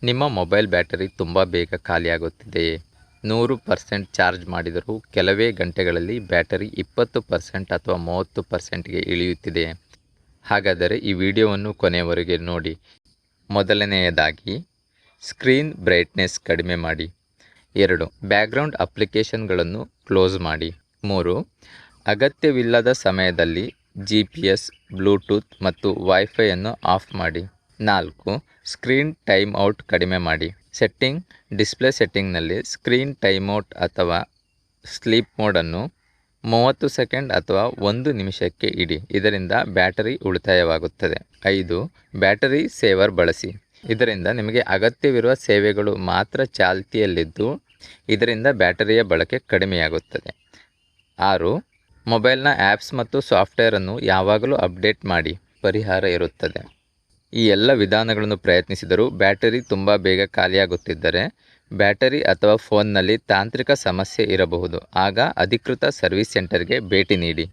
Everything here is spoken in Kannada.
ನಿಮ್ಮ ಮೊಬೈಲ್ ಬ್ಯಾಟರಿ ತುಂಬ ಬೇಗ ಖಾಲಿಯಾಗುತ್ತಿದೆಯೇ? 100% ಚಾರ್ಜ್ ಮಾಡಿದರೂ ಕೆಲವೇ ಗಂಟೆಗಳಲ್ಲಿ ಬ್ಯಾಟರಿ 20% ಅಥವಾ 30%ಗೆ ಇಳಿಯುತ್ತಿದೆಯೇ? ಹಾಗಾದರೆ ಈ ವಿಡಿಯೋವನ್ನು ಕೊನೆಯವರೆಗೆ ನೋಡಿ. ಮೊದಲನೆಯದಾಗಿ, ಸ್ಕ್ರೀನ್ ಬ್ರೈಟ್ನೆಸ್ ಕಡಿಮೆ ಮಾಡಿ. 2. ಬ್ಯಾಕ್ಗ್ರೌಂಡ್ ಅಪ್ಲಿಕೇಶನ್ಗಳನ್ನು ಕ್ಲೋಸ್ ಮಾಡಿ. 3. ಅಗತ್ಯವಿಲ್ಲದ ಸಮಯದಲ್ಲಿ GPS, ಬ್ಲೂಟೂತ್ ಮತ್ತು ವೈಫೈಯನ್ನು ಆಫ್ ಮಾಡಿ. 4. ಸ್ಕ್ರೀನ್ ಟೈಮ್ ಔಟ್ ಕಡಿಮೆ ಮಾಡಿ. ಡಿಸ್ಪ್ಲೇ ಸೆಟ್ಟಿಂಗ್ನಲ್ಲಿ ಸ್ಕ್ರೀನ್ ಟೈಮ್ ಔಟ್ ಅಥವಾ ಸ್ಲೀಪ್ ಮೋಡನ್ನು 30 ಸೆಕೆಂಡ್ ಅಥವಾ 1 ನಿಮಿಷಕ್ಕೆ ಇಡಿ. ಇದರಿಂದ ಬ್ಯಾಟರಿ ಉಳಿತಾಯವಾಗುತ್ತದೆ. 5. ಬ್ಯಾಟರಿ ಸೇವರ್ ಬಳಸಿ. ಇದರಿಂದ ನಿಮಗೆ ಅಗತ್ಯವಿರುವ ಸೇವೆಗಳು ಮಾತ್ರ ಚಾಲ್ತಿಯಲ್ಲಿದ್ದು ಇದರಿಂದ ಬ್ಯಾಟರಿಯ ಬಳಕೆ ಕಡಿಮೆಯಾಗುತ್ತದೆ. 6. ಮೊಬೈಲ್ನ ಆ್ಯಪ್ಸ್ ಮತ್ತು ಸಾಫ್ಟ್ವೇರನ್ನು ಯಾವಾಗಲೂ ಅಪ್ಡೇಟ್ ಮಾಡಿ. ಪರಿಹಾರ ಇರುತ್ತದೆ. ಈ ಎಲ್ಲ ವಿಧಾನಗಳನ್ನು ಪ್ರಯತ್ನಿಸಿದರೂ ಬ್ಯಾಟರಿ ತುಂಬ ಬೇಗ ಖಾಲಿಯಾಗುತ್ತಿದ್ದರೆ ಬ್ಯಾಟರಿ ಅಥವಾ ಫೋನ್ನಲ್ಲಿ ತಾಂತ್ರಿಕ ಸಮಸ್ಯೆ ಇರಬಹುದು. ಆಗ ಅಧಿಕೃತ ಸರ್ವಿಸ್ ಸೆಂಟರ್ಗೆ ಭೇಟಿ ನೀಡಿ.